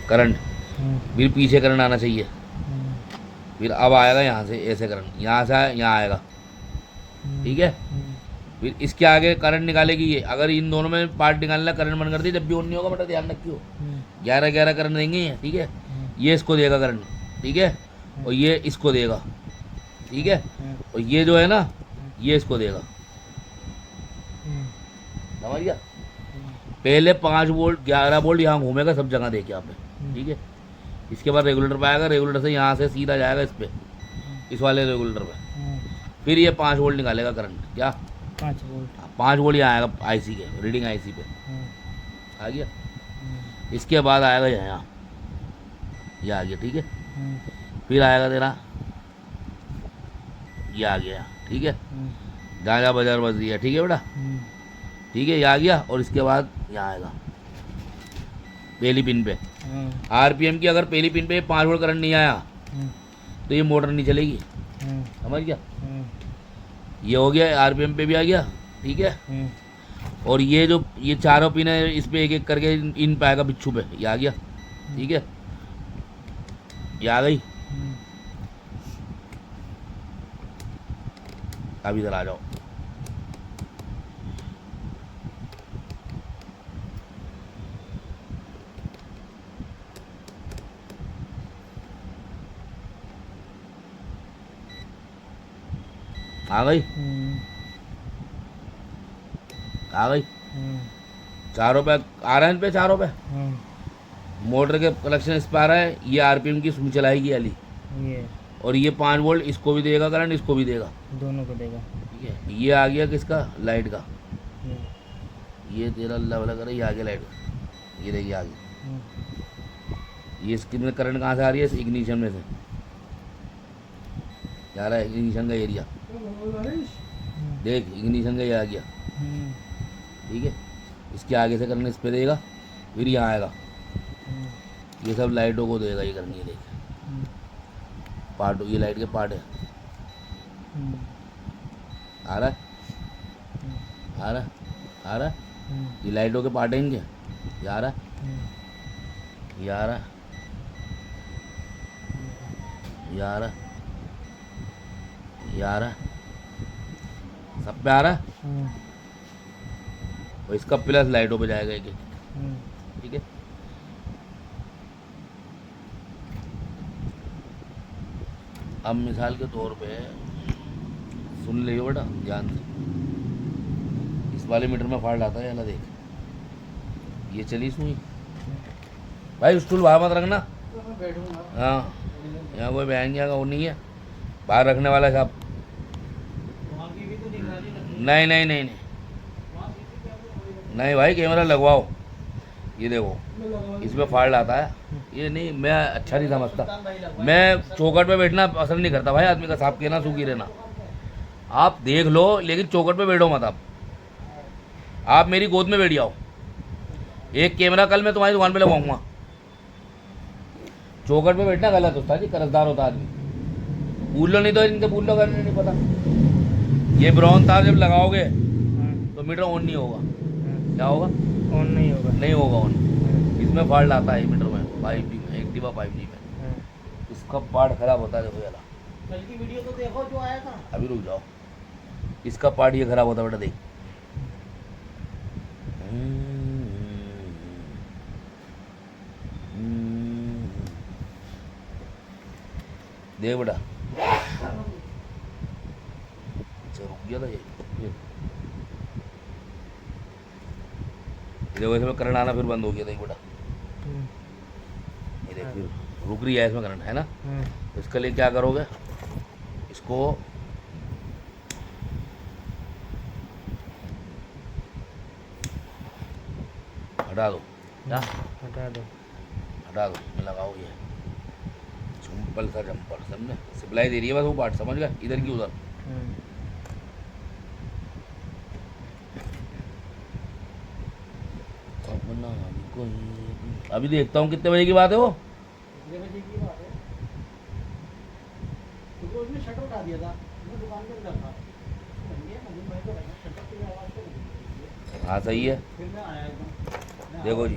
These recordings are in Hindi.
करंट, फिर पीछे करंट आना चाहिए, फिर अब आएगा यहाँ से ऐसे करंट, यहाँ से यहाँ आएगा, ठीक है। फिर इसके आगे करंट निकालेगी ये, अगर इन दोनों में पार्ट निकालना करंट बंद कर दी जब भी ऑन नहीं होगा, बेटा ध्यान रखियो। 11 करंट देंगे ये, ठीक है। ये इसको देगा करंट, ठीक है, और ये इसको देगा, ठीक है, और ये जो है ना ये इसको देगा, समझ गया। पहले 5 वोल्ट 11 वोल्ट यहाँ घूमेगा सब जगह देके यहाँ पे, ठीक है। इसके बाद रेगुलेटर पे आएगा, रेगुलेटर से यहाँ से सीधा जाएगा इस पे, इस वाले रेगुलेटर पे, फिर ये 5 वोल्ट निकालेगा करंट, क्या 5 वोल्ट यहाँ आएगा आईसी के रीडिंग, आईसी पे आ गया। इसके बाद आएगा यहाँ, ये आ गया, ठीक है। फिर आएगा तेरा ये आ गया, ठीक है, जहाँ जहाँ बाजार बज रही है, ठीक है बेटा, ठीक है, ये आ गया। और इसके बाद यहाँ आएगा पहली पिन पे आरपीएम की, अगर पहली पिन पे 5 वोल्ट करंट नहीं आया तो ये मोटर नहीं चलेगी, समझ गया। ये हो गया, आरपीएम पे भी आ गया, ठीक है। और ये जो ये चारों पिन है इस पे एक एक करके इन पे आएगा बिच्छू पे, ये आ गया, ठीक है, ये आ गई। अब इधर आ जाओ, आ गई, आ गई। चारों पे आ रहा है, इन पे चारों पे मोटर के कलेक्शन इस पे आ रहा है। ये आरपीएम की स्विच चलाएगी अली, ये और ये 5 वोल्ट इसको भी देगा करंट, इसको भी देगा, दोनों को देगा, ठीक है। ये आ गया किसका, लाइट का, ये तेरा अल्लाह वाला करे, ये आ गया लाइट का, ये देखिए आ गया। ये इसके में करंट कहाँ से आ रही है, इस इग्निशन में से जा रहा है, इग्निशन का एरिया देख, इग्निशन का ये आ गया, ठीक है। इसके आगे से करंट इस पे देगा, फिर यहाँ आएगा, ये सब लाइटों को देगा, ये करनी है, देख पार्ट, ये लाइट के पार्ट है, आ रहा है, आ रहा है, आ रहा है, ये लाइटों के पार्ट है इनके, ये आ रहा है, ये आ रहा है, ये आ रहा है, ये आ रहा है, सब पे आ रहा है। और इसका प्लस लाइटों पे जाएगा एक एक, ठीक है। अब मिसाल के तौर पे सुन लियो बेटा ध्यान से, इस वाले मीटर में फॉल्ट आता है, अला देख, ये चली सुई भाई, स्टूल बाहर मत रखना, हाँ यहाँ कोई बहन यहाँ का वो नहीं है, बाहर रखने वाला साहब, नहीं नहीं नहीं नहीं नहीं भाई, कैमरा लगवाओ, ये देखो इसमें फॉल्ट आता है, ये नहीं, मैं अच्छा नहीं समझता, मैं चौकट पे बैठना पसंद नहीं करता भाई, आदमी का साफ कहना सूखी रहना, आप देख लो लेकिन चौकट पे बैठो मत, आप मेरी गोद में बैठ जाओ, एक कैमरा कल मैं तुम्हारी दुकान पे लगवाऊंगा, चौकट पे बैठना गलत होता जी, कर्जदार होता आदमी, भूल लो, नहीं तो इनके भूल लो करने नहीं पता। ये ब्राउन तार जब लगाओगे तो मीटर ऑन नहीं होगा, क्या होगा, ऑन नहीं होगा, नहीं होगा ऑन, इसमें फॉल्ट आता है मीटर में, 5G में, एक्टिवा 5G में, इसका पार्ट खराब होता है, देखो यार कल की वीडियो तो देखो जो आया था, अभी रुक जाओ, इसका पार्ट ये खराब होता है बेटा, देख देख बेटा, अच्छा रुक गया था ये देखो, इसमें करंट आना फिर बंद हो गया, देख बेटा, ये देख फिर रुक रही है इसमें करंट, है ना। तो इसके लिए क्या करोगे, इसको हटा दो, क्या हटा दो, हटा दो, मैं लगाओ ये सिंपल सा जंपर, समझे, सप्लाई दे रही है बस वो पार्ट, समझ गया, इधर की उधर। अभी देखता हूँ कितने बजे की बात है वो, शटर उठा दिया था, दुकान पे रखा, हाँ सही है, फिर मैं आया एकदम, देखो जी,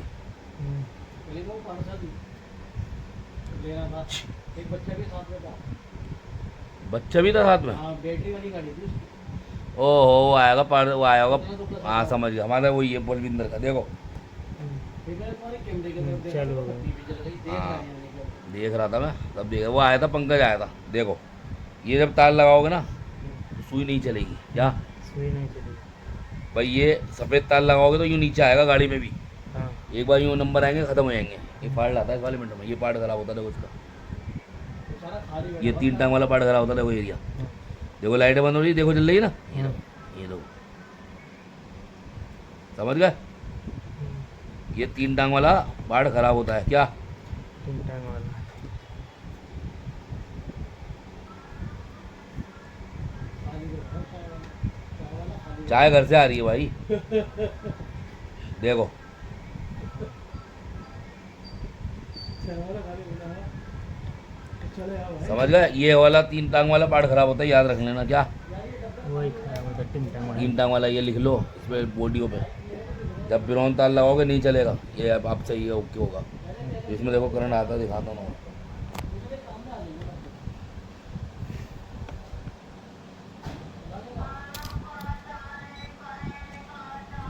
पहले वो 5 साल लेना था, एक बच्चा भी साथ में था। बच्चा भी था साथ में? हाँ, बैटरी वाली गाड़ी थी उसकी। ओहो, वो आएगा पर वो आया होगा। हाँ समझ गया, हमारा वो ये बलविंदर का देखो। फिर मैंने तुम्हारे कैमरे के अंदर देखा, चलो। तो टीवी चल रही, देख रहा हाँ है लेकिन। देख रहा था मैं, तब देख वो आया था, पंकज आया था। देखो ये जब तार लगाओगे ना तो सुई नहीं चलेगी। क्या सुई नहीं चलेगी। भाई, ये सफ़ेद तार लगाओगे तो यूँ नीचे आएगा गाड़ी में भी। हाँ। एक बार यूँ नंबर आएंगे ख़त्म हो जाएंगे। ये पार्ट आता है इस वाले मिनट में, ये पार्ट खराब होता है देखो इसका। तो सारा खाली बैठा ये हुआ 3 था। टांग वाला पार्ट खराब होता है देखो एरिया। देखो लाइटें बंद हो रही है, देखो चल रही है ना, ये देखो ये देखो, समझ गए? ये 3 टांग वाला पार्ट खराब होता है। क्या 3 टांग वाला। खाली बैठा है, चाय वाला खाली चाय घर से आ रही है भाई। देखो चाय वाला खाली बैठा है। चले आओ भाई। समझ गए? ये वाला 3 टांग वाला पार्ट खराब होता है, याद रख लेना। क्या वही खराब होता है 3 टांग वाला। 3 टांग वाला, ये लिख लो इस पर बॉडियों पे। जब बिरौन तार लगाओगे नहीं चलेगा ये। अब आप सही है, ओके होगा। इसमें देखो करंट आता है, दिखाता हूँ।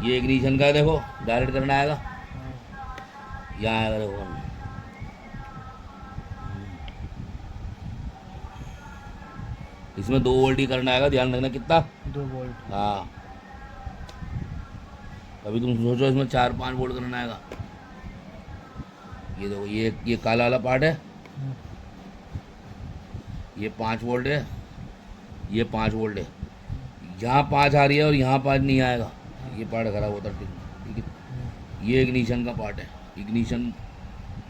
ये इग्निशन का है, देखो डायरेक्ट करंट आएगा, यहाँ आएगा देखो। इसमें 2 वोल्ट ही करंट आएगा, ध्यान रखना। कितना? 2 वोल्ट। हाँ, अभी तुम सोचो इसमें 4-5 वोल्ट करंट आएगा। ये देखो, ये काला वाला पार्ट है, ये 5 वोल्ट है, ये 5 वोल्ट है। यहाँ 5 आ रही है और यहाँ 5 नहीं आएगा, ये पार्ट खराब होता है। ठीक है, ये इग्निशन का पार्ट है। इग्निशन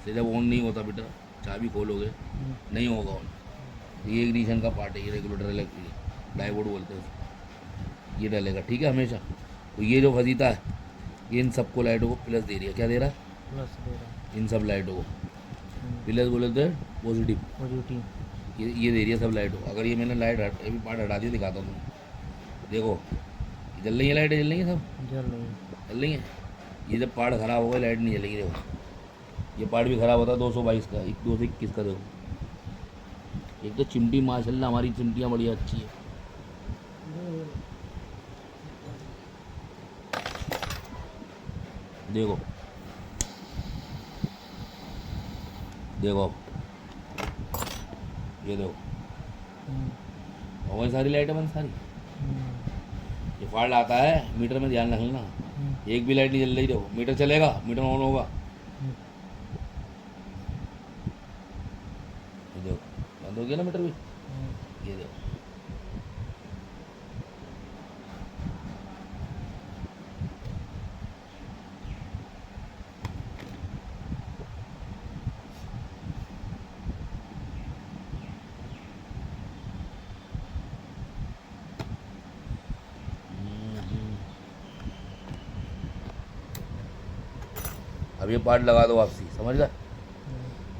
से जब ऑन नहीं होता बेटा, चाबी खोलोगे नहीं होगा ऑन। ये इग्निशन का पार्ट है, ये रेगुलेटर इलेक्ट्रिक डायोड बोलते हैं उसको। ये डलेगा, ठीक है, हमेशा। तो ये जो फजीता है, ये इन सबको लाइटों को प्लस दे रही है। क्या दे रहा है? प्लस दे रहा है। इन सब लाइटों को प्लस बोलते हैं, पॉजिटिव। पॉजिटिव। ये दे रही है सब लाइटों को। अगर ये मैंने लाइट अभी पार्ट हटा दिया, दिखाता हूँ तुम्हें। देखो जल रही है, लाइटें जल रही हैं, सब जल रही है। चल रही हैं। ये जब पार्ट ख़राब होगा लाइट नहीं जलेगी। देखो ये पार्ट भी ख़राब होता है 222 का, 221 का। देखो एक तो चिमटी, माशाल्लाह हमारी चिमटियाँ बड़ी अच्छी है। देखो देखो ये देखो, और सारी लाइटें बंद सारी। ये फॉल्ट आता है मीटर में, ध्यान रख लेना। एक भी लाइट नहीं जल रही। देखो मीटर चलेगा, मीटर ऑन होगा। ये देखो बंद हो गया ना मीटर भी। ये देखो अब ये पार्ट लगा दो वापसी, समझ गए?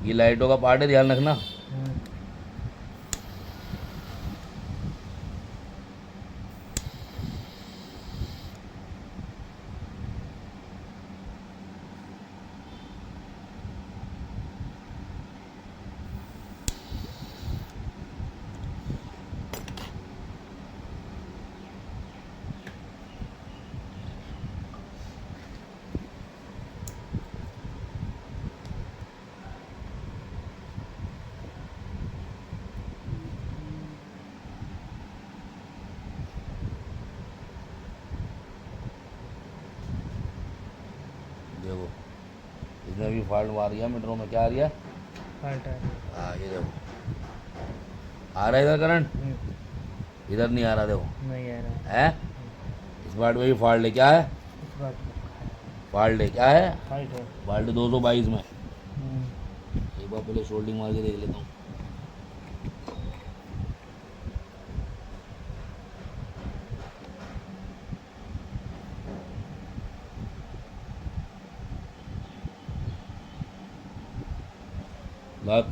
ये लाइटों का पार्ट है, ध्यान रखना। देखो इसमें भी फॉल्ट मार दिया मीटरों में। क्या आ रही है? फाल्ट आ रही है। हाँ ये देखो आ रहा है इधर करंट, इधर नहीं आ रहा। देखो नहीं आ रहा है, इस पार्ट में भी फॉल्ट है। क्या है? इस बात फॉल्ट है। क्या है? फाल्ट है। फॉल्ट 222 में। एक बार पहले शोल्डिंग मार के देख लेता हूँ।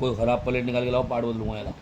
कोई ख़राब प्लेट निकाल के लाओ, पार्ट बदलूंगा यार।